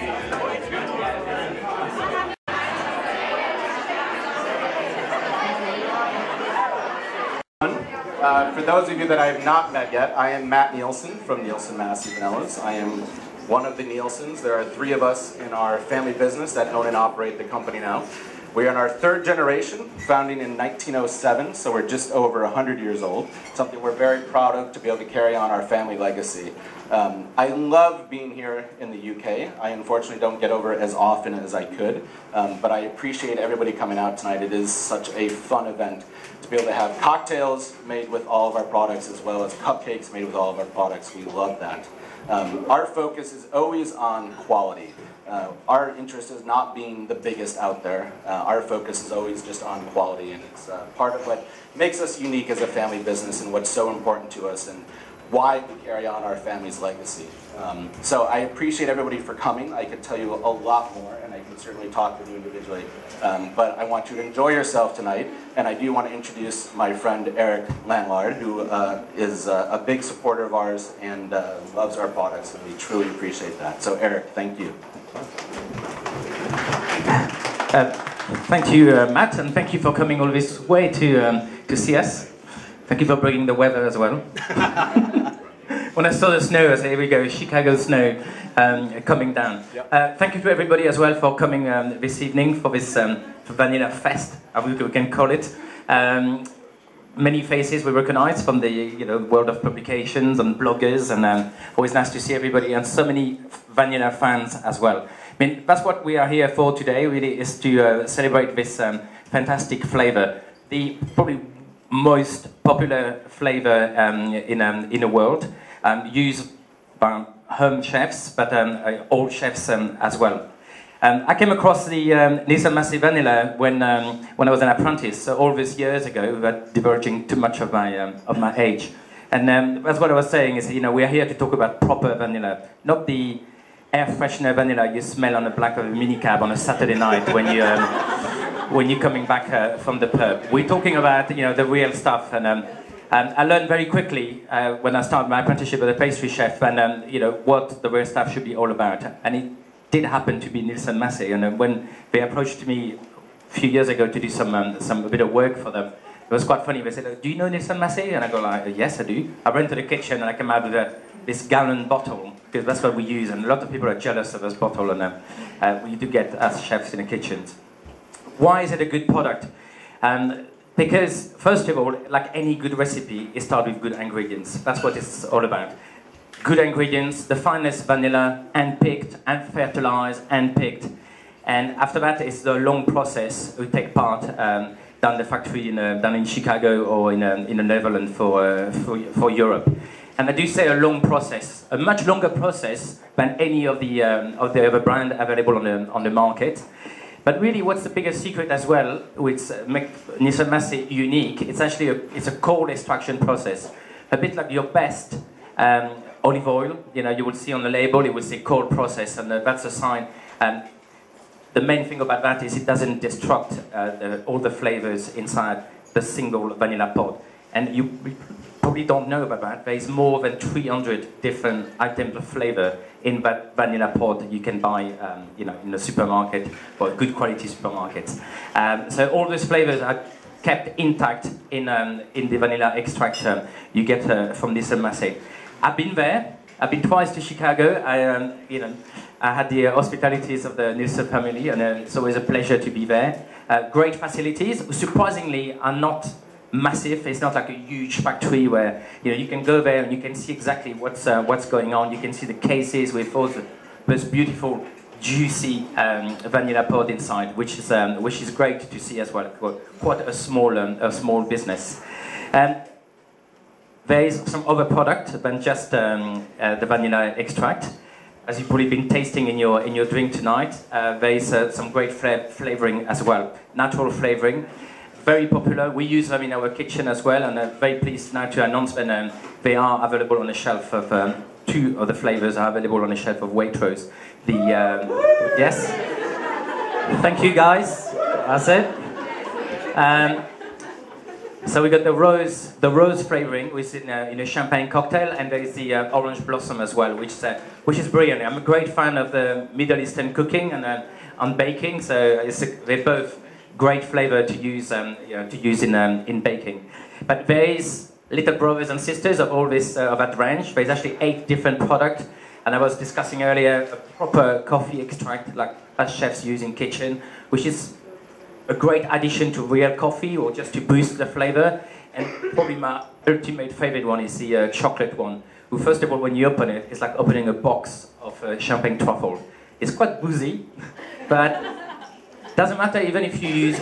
For those of you that I have not met yet, I am Matt Nielsen from Nielsen-Massey Vanillas. I am one of the Nielsens. There are 3 of us in our family business that own and operate the company now. We are in our 3rd generation, founding in 1907, so we're just over 100 years old. Something we're very proud of to be able to carry on our family legacy. I love being here in the UK. I unfortunately don't get over as often as I could, but I appreciate everybody coming out tonight. It is such a fun event to be able to have cocktails made with all of our products as well as cupcakes made with all of our products. We love that. Our focus is always on quality. Our interest is not being the biggest out there. Our focus is always just on quality, and it's part of what makes us unique as a family business and what's so important to us and why we carry on our family's legacy. So I appreciate everybody for coming. I could tell you a lot more, and I can certainly talk with you individually, but I want you to enjoy yourself tonight, and I do want to introduce my friend Eric Lanlard, who is a big supporter of ours and loves our products, and we truly appreciate that. So Eric, thank you. Thank you, Matt, and thank you for coming all this way to see us. Thank you for bringing the weather as well. When I saw the snow, I said, here we go, Chicago snow coming down. Yep. Thank you to everybody as well for coming this evening for this Vanilla Fest, I think we can call it. Many faces we recognize from the world of publications and bloggers, and always nice to see everybody, and so many vanilla fans as well. I mean, that's what we are here for today, really, is to celebrate this fantastic flavor. The probably most popular flavor in the world, used by home chefs, but all chefs as well. I came across the Nielsen-Massey vanilla when I was an apprentice, so all these years ago, but diverging too much of my age. And that's what I was saying is, we are here to talk about proper vanilla, not the air freshener vanilla you smell on the back of a minicab on a Saturday night when you're coming back from the pub. We're talking about the real stuff, and I learned very quickly when I started my apprenticeship as a pastry chef, and what the real stuff should be all about. And it did happen to be Nielsen-Massey, and when they approached me a few years ago to do a bit of work for them, it was quite funny. They said, "Do you know Nielsen-Massey?" And I go like, "Yes, I do." I went to the kitchen and I came out with this gallon bottle, because that's what we use, and a lot of people are jealous of this bottle, and we do get as chefs in the kitchens. Why is it a good product? Because, first of all, like any good recipe, it starts with good ingredients. That's what it's all about. Good ingredients, the finest vanilla, hand-picked, hand-fertilized, hand-picked. And after that, it's the long process. We take part down the factory down in Chicago or in the Netherlands for Europe. And I do say a long process, a much longer process than any of the other brand available on the market. But really, what's the biggest secret as well, which makes Nielsen-Massey unique? It's actually it's a cold extraction process, a bit like your best olive oil. You will see on the label, it will say cold process, and that's a sign. The main thing about that is it doesn't destruct all the flavors inside the single vanilla pod. And you probably don't know about that. There is more than 300 different items of flavor in that vanilla pod you can buy in the supermarket, or good quality supermarkets. So all those flavors are kept intact in the vanilla extract you get from Nielsen-Massey. I've been there. I've been twice to Chicago. I had the hospitalities of the Nielsen family, and it's always a pleasure to be there. Great facilities. Surprisingly, are not massive. It's not like a huge factory where you can go there and you can see exactly what's going on. You can see the cases with all those beautiful, juicy vanilla pod inside, which is great to see as well. Quite a small business. There is some other product than just the vanilla extract. As you've probably been tasting in your drink tonight, there is some great flavoring as well. Natural flavoring. Very popular. We use them in our kitchen as well, and I'm very pleased now to announce that they are available on the shelf of 2 of the flavors are available on the shelf of Waitrose. Yes. Thank you, guys. That's it. So we got the rose flavoring, which is in a champagne cocktail, and there is the orange blossom as well, which is brilliant. I'm a great fan of the Middle Eastern cooking and on baking, so they're both great flavor to use in baking. But there is little brothers and sisters of all this of that range. There's actually 8 different products, and I was discussing earlier a proper coffee extract like as chefs use in kitchen, which is a great addition to real coffee or just to boost the flavor. And probably my ultimate favorite one is the chocolate one. Who, first of all, when you open it, it's like opening a box of champagne truffle. It's quite boozy, but doesn't matter even if you use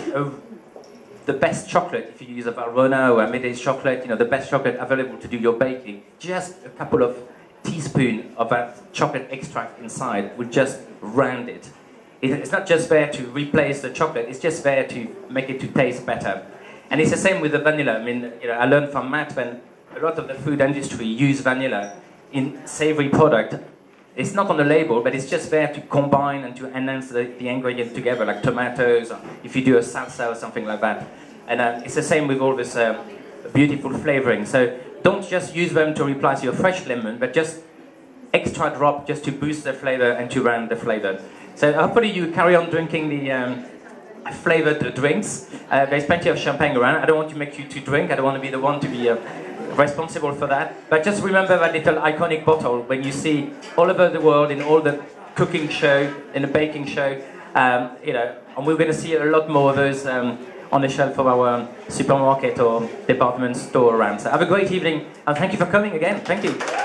the best chocolate. If you use a Valrhona or a Mede's chocolate, the best chocolate available to do your baking, just a couple of teaspoons of that chocolate extract inside will just round it. It's not just there to replace the chocolate, it's just there to make it to taste better. And it's the same with the vanilla. I mean, I learned from Matt when a lot of the food industry use vanilla in savory product. It's not on the label, but it's just there to combine and to enhance the ingredients together, like tomatoes, or if you do a salsa or something like that. And it's the same with all this beautiful flavoring. So don't just use them to replace your fresh lemon, but just extra drop just to boost the flavor and to round the flavor. So hopefully you carry on drinking the flavored drinks. There's plenty of champagne around. I don't want to make you to drink. I don't want to be the one to be responsible for that. But just remember that little iconic bottle when you see all over the world in all the cooking show, in the baking show, and we're going to see a lot more of those on the shelf of our supermarket or department store around. So have a great evening, and thank you for coming again. Thank you.